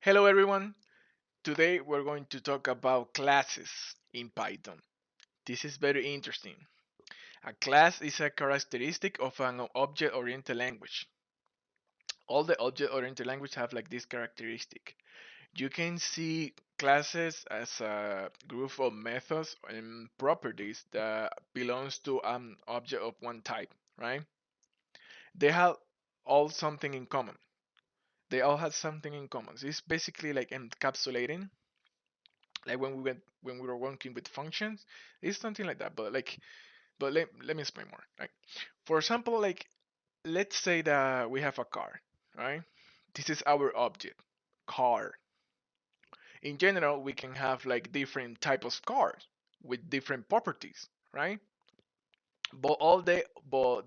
Hello everyone. Today we're going to talk about classes in Python. This is very interesting. A class is a characteristic of an object-oriented language. All the object-oriented languages have like this characteristic. You can see classes as a group of methods and properties that belongs to an object of one type, right? They have all something in common. They all have something in common. So it's basically like encapsulating like when we were working with functions. It's something like that, but let me explain more. Like for example, like let's say that we have a car, right? This is our object, car. In general, we can have like different types of cars with different properties, right? But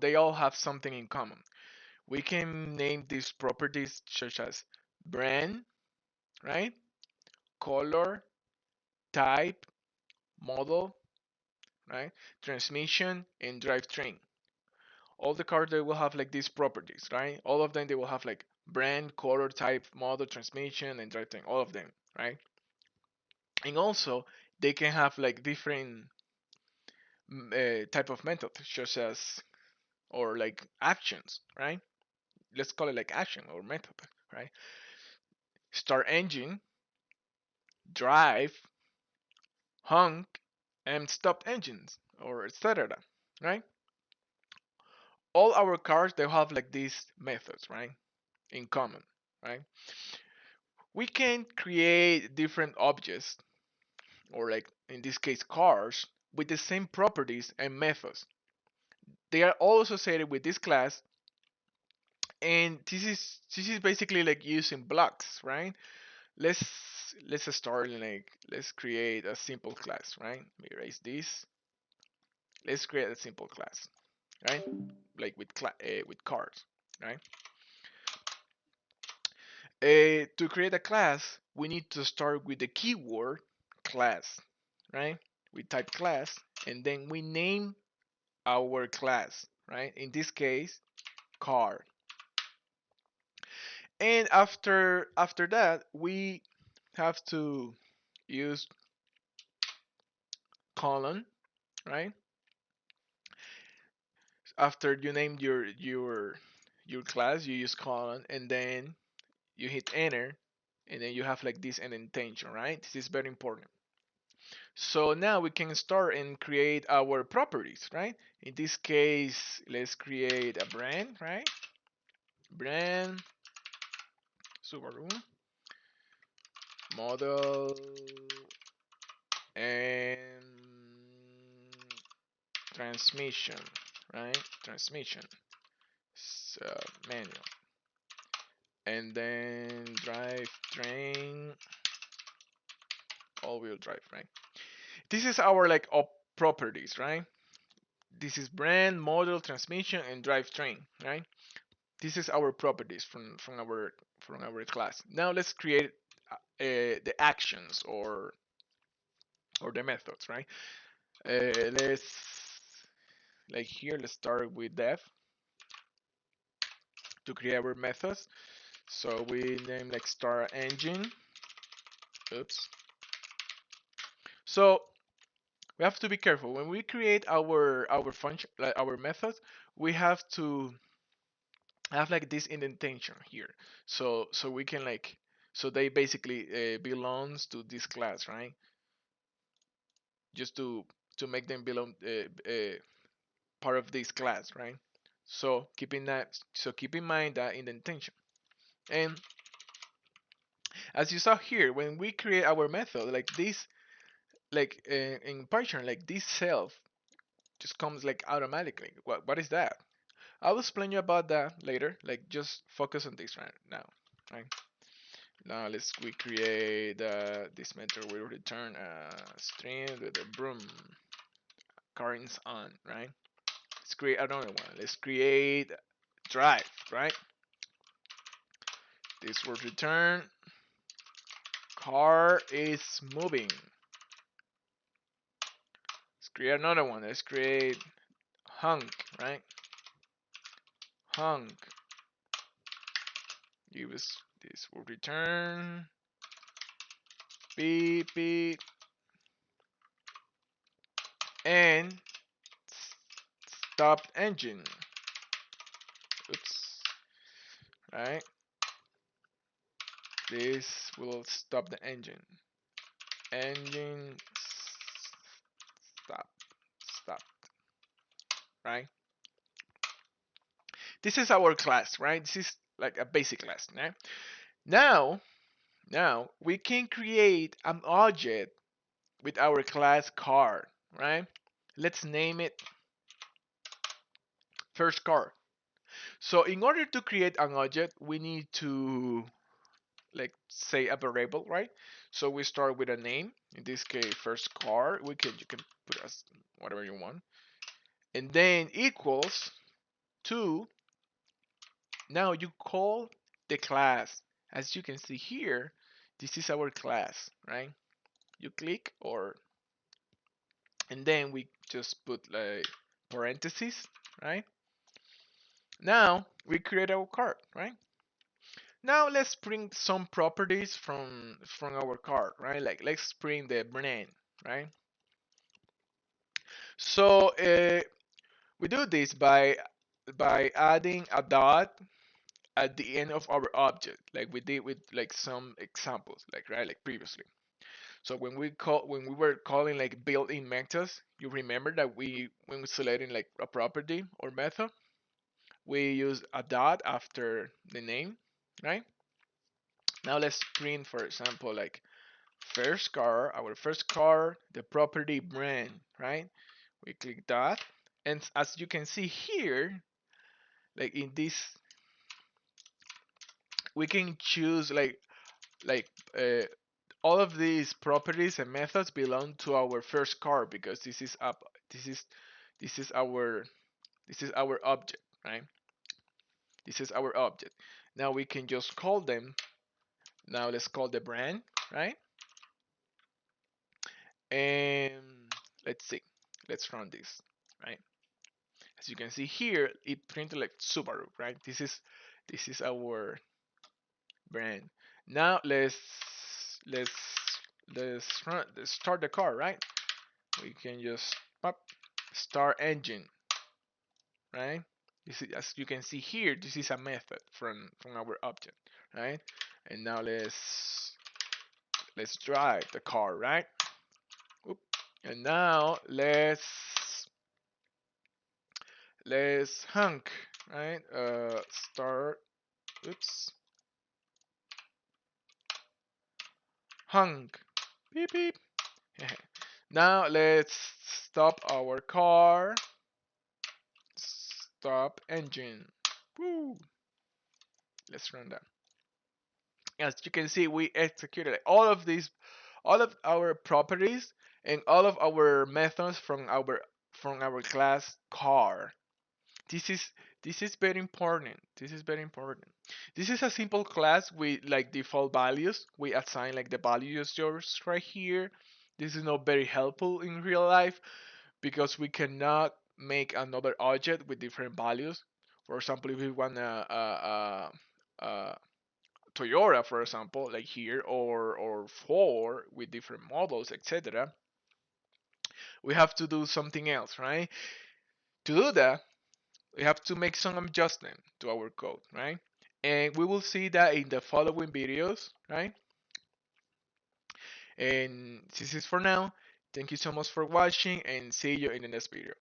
they all have something in common. We can name these properties such as brand, right? Color, type, model, right? Transmission and drivetrain. All the cars they will have like these properties, right? All of them they will have like brand, color, type, model, transmission, and drivetrain. All of them, right? And also they can have like different type of methods, such as or like actions, right? Let's call it like action or method, right? Start engine, drive, honk, and stop engines, or etc. Right? All our cars they have like these methods, right? In common, right? We can create different objects, or like in this case cars, with the same properties and methods. They are all associated with this class, and this is basically like using blocks, right? Let's let's start like let's create a simple class, right? Let me erase this. Let's create a simple class, right? Like with cars, right? To create a class, we need to start with the keyword class, right? We type class and then we name our class, right? In this case, car. And after that, we have to use colon, right? After you name your class, you use colon and then you hit enter and then you have like this indentation, right? This is very important. So now we can start and create our properties, right? In this case, let's create a brand, right? Brand, Subaru, model, and transmission, right? Transmission, so manual, and then drive train, all-wheel drive, right? This is our like properties, right? This is brand, model, transmission, and drivetrain, right? This is our properties from our class. Now let's create the actions or the methods, right? Let's like here. Let's start with def to create our methods. So we name like start engine. Oops. So we have to be careful when we create our function, like our methods. We have to have like this indentation here, so we can like so they basically belongs to this class, right? Just to make them belong part of this class, right? So keep in mind that indentation. And as you saw here, when we create our method like this, like in Python, like this self just comes like automatically. What is that? I'll explain you about that later. Like just focus on this right now, right? Now we create this method will return a string with a broom currents on, right? Let's create another one. Let's create drive, right? This will return car is moving. Let's create another one. Let's create hunk, right? Hunk. Give us this will return beep beep, and stop engine. Oops, right? This will stop the engine. Engine stop, stop, right? This is our class, right? This is like a basic class, right? Now, now we can create an object with our class car, right? Let's name it first car. So in order to create an object, we need to like say a variable, right? So we start with a name. In this case, first car. You can put as whatever you want, and then equals to. Now you call the class. As you can see here, this is our class, right? You click or and then we just put like parentheses, right? Now we create our card, right? Now let's bring some properties from our card, right? Like let's bring the brand, right? So we do this by adding a dot at the end of our object, like we did with like some examples, like right, like previously. So when we were calling like built-in methods, you remember that when we selecting like a property or method, we use a dot after the name, right? Now let's print, for example, like first car, our first car, the property brand, right? We click that, and as you can see here, like in this, we can choose like uh, all of these properties and methods belong to our first car because this is this is our this is our object, right? This is our object. Now we can just call them. Now let's call the brand, right? And let's see. Let's run this, right? As you can see here, it printed like Subaru, right? This is our brand. Now let's let's start the car, right? We can just pop start engine, right? This is, as you can see here, this is a method from our object, right? And now let's drive the car, right? Oop. And now let's hunk, right? Start. Oops. Hunk. Beep beep. Now let's stop our car. Stop engine. Woo. Let's run that. As you can see, we executed all of our properties and all of our methods from our class car. This is this is very important. This is very important. This is a simple class with like default values. We assign like the values yours right here. This is not very helpful in real life because we cannot make another object with different values. For example, if we want a Toyota, for example, like here, or Ford with different models, etc., we have to do something else, right? To do that, we have to make some adjustment to our code, right? And we will see that in the following videos, right? And this is for now. Thank you so much for watching and see you in the next video.